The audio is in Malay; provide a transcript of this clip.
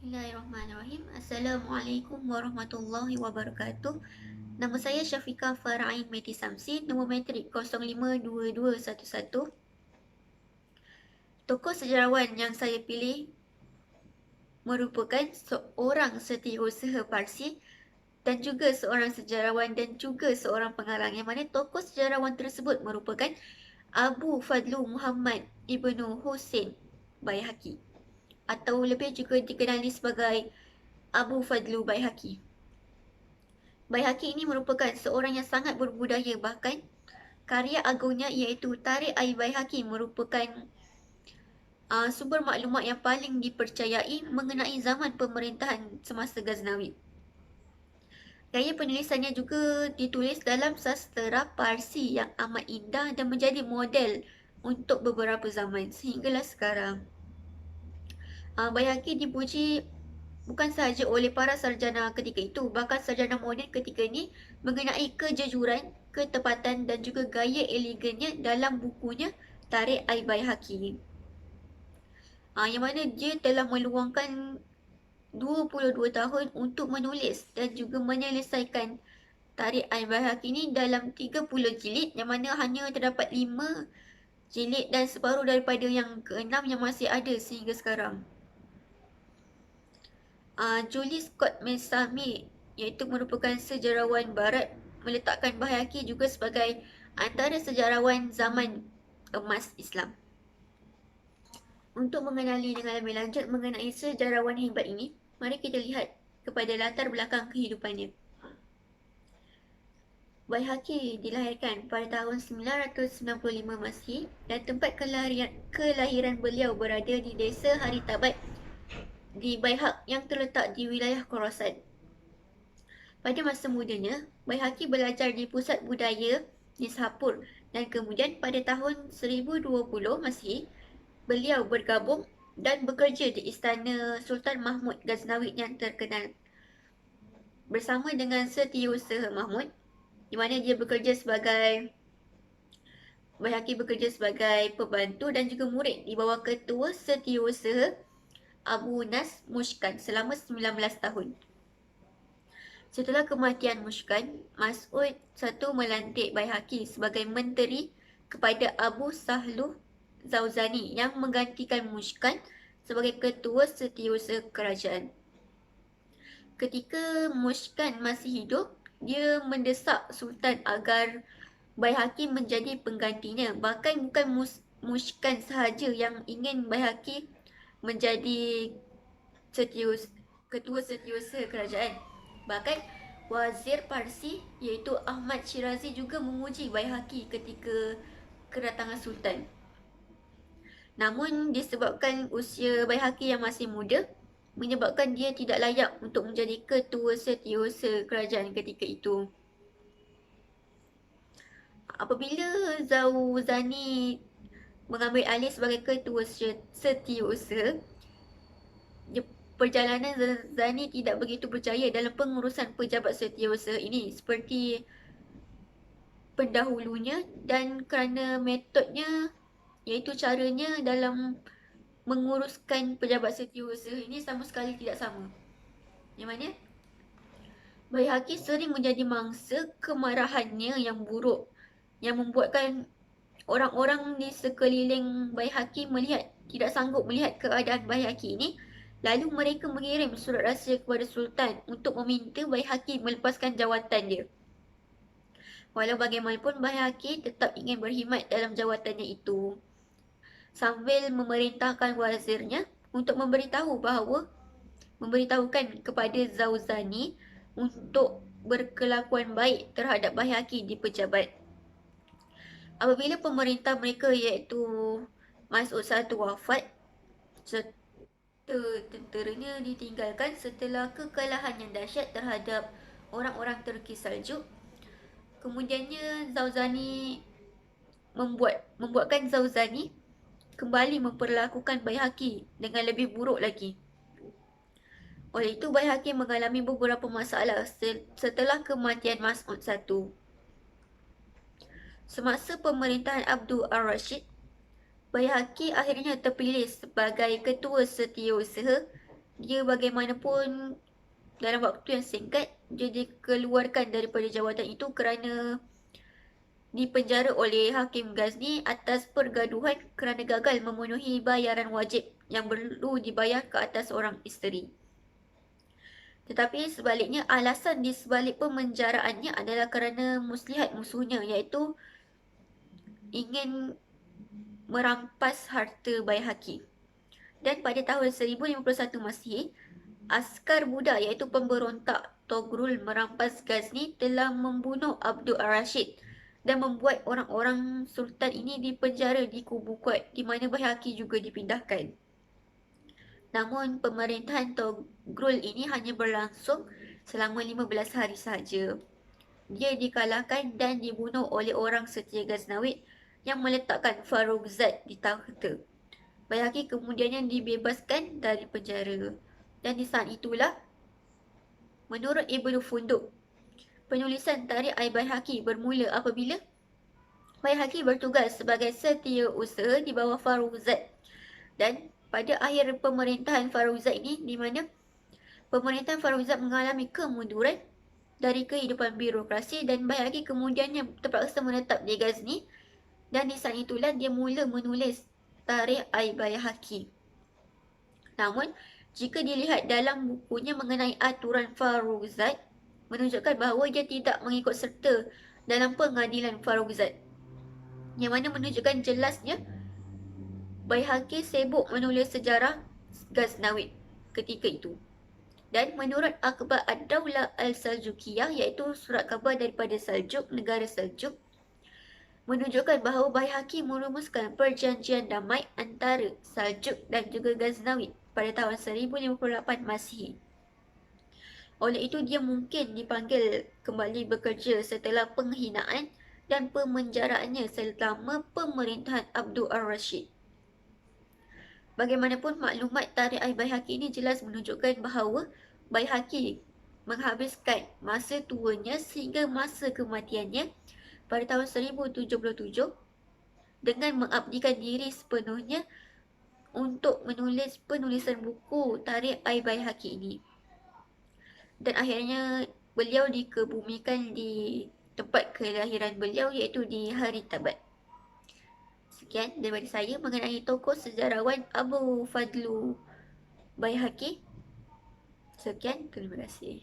Bismillahirrahmanirrahim. Assalamualaikum warahmatullahi wabarakatuh. Nama saya Syafiqah Farain Meti Samsi, nombor matrik 052211. Tokoh sejarawan yang saya pilih merupakan seorang setiausaha Parsi dan juga seorang sejarawan dan juga seorang pengarang, yang mana tokoh sejarawan tersebut merupakan Abu Fadlu Muhammad Ibnu Husain Baihaqi, atau lebih juga dikenali sebagai Abu Fadlu Baihaqi. Baihaqi ini merupakan seorang yang sangat berbudaya, bahkan karya agungnya iaitu Tarikh Al-Baihaqi merupakan sumber maklumat yang paling dipercayai mengenai zaman pemerintahan semasa Ghaznawi. Gaya penulisannya juga ditulis dalam sastera Parsi yang amat indah dan menjadi model untuk beberapa zaman sehinggalah sekarang. Baihaqi dipuji bukan sahaja oleh para sarjana ketika itu, bahkan sarjana moden ketika ini mengenai kejujuran, ketepatan dan juga gaya elegannya dalam bukunya Tarikh Al-Baihaqi. Yang mana dia telah meluangkan 22 tahun untuk menulis dan juga menyelesaikan Tarikh Al-Baihaqi ini dalam 30 jilid, yang mana hanya terdapat 5 jilid dan separuh daripada yang ke-6 yang masih ada sehingga sekarang. Julius Scott Massamy, iaitu merupakan sejarawan barat, meletakkan Baihaqi juga sebagai antara sejarawan zaman emas Islam. Untuk mengenali dengan lebih lanjut mengenai sejarawan hebat ini, mari kita lihat kepada latar belakang kehidupannya. Baihaqi dilahirkan pada tahun 995 Masihi dan tempat kelahiran beliau berada di desa Haritabat di Baihaq yang terletak di wilayah Khorasan. Pada masa mudanya, Baihaqi belajar di pusat budaya Nishapur dan kemudian pada tahun 1020 Masihi, beliau bergabung dan bekerja di istana Sultan Mahmud Ghaznawi yang terkenal bersama dengan setiausaha Mahmud, di mana dia Baihaqi bekerja sebagai pembantu dan juga murid di bawah ketua setiausaha Abu Nas Mushkan selama 19 tahun. Setelah kematian Mushkan, Mas'ud I melantik Baihaqi sebagai menteri kepada Abu Sahlu Zawzani yang menggantikan Mushkan sebagai ketua setiausaha kerajaan. Ketika Mushkan masih hidup, dia mendesak Sultan agar Baihaqi menjadi penggantinya. Bahkan bukan Mushkan sahaja yang ingin Baihaqi menjadi ketua setiausaha kerajaan. Bahkan Wazir Parsi iaitu Ahmad Shirazi juga memuji Baihaqi ketika kedatangan Sultan. Namun disebabkan usia Baihaqi yang masih muda, menyebabkan dia tidak layak untuk menjadi ketua setiausaha kerajaan ketika itu. Apabila Zawzani mengambil alih sebagai ketua setiausaha, perjalanan Zawzani tidak begitu percaya dalam pengurusan pejabat setiausaha ini seperti pendahulunya, dan kerana metodnya iaitu caranya dalam menguruskan pejabat setiausaha ini sama sekali tidak sama. Yang mana Baihaqi sering menjadi mangsa kemarahannya yang buruk, yang membuatkan orang-orang di sekeliling Baihaqi tidak sanggup melihat keadaan Baihaqi ini. Lalu mereka mengirim surat rahsia kepada Sultan untuk meminta Baihaqi melepaskan jawatan dia. Walau bagaimanapun, Baihaqi tetap ingin berkhidmat dalam jawatannya itu, sambil memerintahkan wazirnya untuk memberitahukan kepada Zawzani untuk berkelakuan baik terhadap Baihaqi di pejabat. Apabila pemerintah mereka iaitu Mas'ud I wafat, tenteranya ditinggalkan setelah kekalahan yang dahsyat terhadap orang-orang Turki Saljuk. Kemudiannya membuatkan Zawzani kembali memperlakukan Baihaqi dengan lebih buruk lagi. Oleh itu, Baihaqi mengalami beberapa masalah setelah kematian Mas'ud I. Semasa pemerintahan Abdul Ar-Rashid, Baihaqi akhirnya terpilih sebagai ketua setiausaha dia bagaimanapun dalam waktu yang singkat dia dikeluarkan daripada jawatan itu kerana dipenjara oleh Hakim Ghazni atas pergaduhan kerana gagal memenuhi bayaran wajib yang perlu dibayar ke atas seorang isteri. Tetapi sebaliknya, alasan di sebalik pemenjaraannya adalah kerana muslihat musuhnya, iaitu ingin merampas harta Baihaqi. Dan pada tahun 1051 Masihi, askar Buddha iaitu pemberontak Togrul merampas Ghazni telah membunuh Abdul Ar-Rashid dan membuat orang-orang sultan ini dipenjara di Kubu Kuat di mana Baihaqi juga dipindahkan. Namun pemerintahan Togrul ini hanya berlangsung selama 15 hari sahaja. Dia dikalahkan dan dibunuh oleh orang setia Ghaznavid yang meletakkan Farrukhzad di takhta. Baihaqi kemudiannya dibebaskan dari penjara. Dan di saat itulah, menurut Ibnu Funduk, penulisan Tarikh Al-Baihaqi bermula apabila Baihaqi bertugas sebagai setiausaha di bawah Farrukhzad. Dan pada akhir pemerintahan Farrukhzad ini, di mana pemerintahan Farrukhzad mengalami kemunduran dari kehidupan birokrasi dan Baihaqi kemudiannya terpaksa menetap di Ghazni. Dan di saat itulah dia mula menulis Tarikh Al-Baihaqi. Namun, jika dilihat dalam bukunya mengenai aturan Farrukhzad, menunjukkan bahawa dia tidak mengikut serta dalam pengadilan Farrukhzad. Yang mana menunjukkan jelasnya Baihaqi sibuk menulis sejarah Ghaznavid ketika itu. Dan menurut Akhbar Ad-Daulah Al-Saljukiyah, iaitu surat khabar daripada Saljuk, negara Saljuk, menunjukkan bahawa Baihaqi merumuskan perjanjian damai antara Saljuk dan juga Ghaznavid pada tahun 1058 Masihi. Oleh itu, dia mungkin dipanggil kembali bekerja setelah penghinaan dan pemenjaraannya selama pemerintahan Abdul Ar-Rashid. Bagaimanapun, maklumat Tarikh Al-Baihaqi ini jelas menunjukkan bahawa Baihaqi menghabiskan masa tuanya sehingga masa kematiannya pada tahun 1077 dengan mengabdikan diri sepenuhnya untuk menulis penulisan buku Tarikh Al-Baihaqi ini. Dan akhirnya beliau dikebumikan di tempat kelahiran beliau, iaitu di Haritabat. Sekian daripada saya mengenai tokoh sejarawan Abu Fadlu Baihaqi. Sekian, terima kasih.